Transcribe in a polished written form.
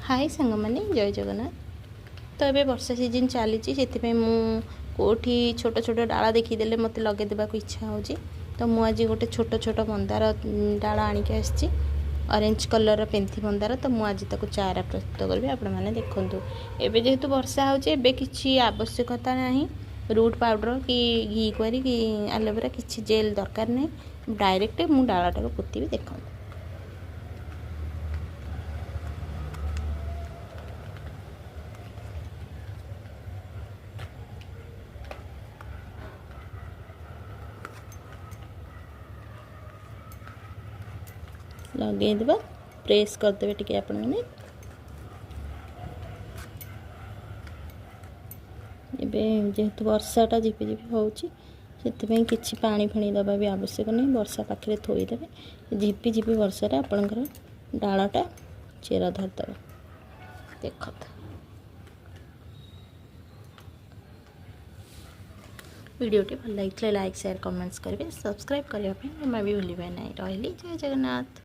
हाय सांग मैंने जय जगन्नाथ। तो ये वर्षा सीजन चली कौटी छोट छोट डाला देखीदे मत लगे देवाक इच्छा हो। तो मुझे गोटे छोट छोट मंदार डाल आणिक आसी ऑरेंज कलर पेंथी मंदार। तो मुझे ताको चारा प्रस्तुत करी आपण मैंने देखूँ। एवं जेहेतु वर्षा हो किसी आवश्यकता ना रूट पाउडर कि घी क्वारी कि एलोवेरा किसी जेल दरकार नहीं। डायरेक्ट मु डालाटा पोतीबी देखूँ। लगेदेवा प्रेस करदे टी आपण मैंने जेहेतु वर्षाटा झिपिझिपि होची से किसी पानी फाणी दबा भी आवश्यक नहीं। वर्षा पाखे थोईदेवे झिपिझिपि वर्षा आपणकर डालटा चेरा धरदे देख। वीडियोटी भल लगे लाइक शेयर कमेंट्स करेंगे सब्सक्राइब करने जमा भी भूलें ना। रही जय जगन्नाथ।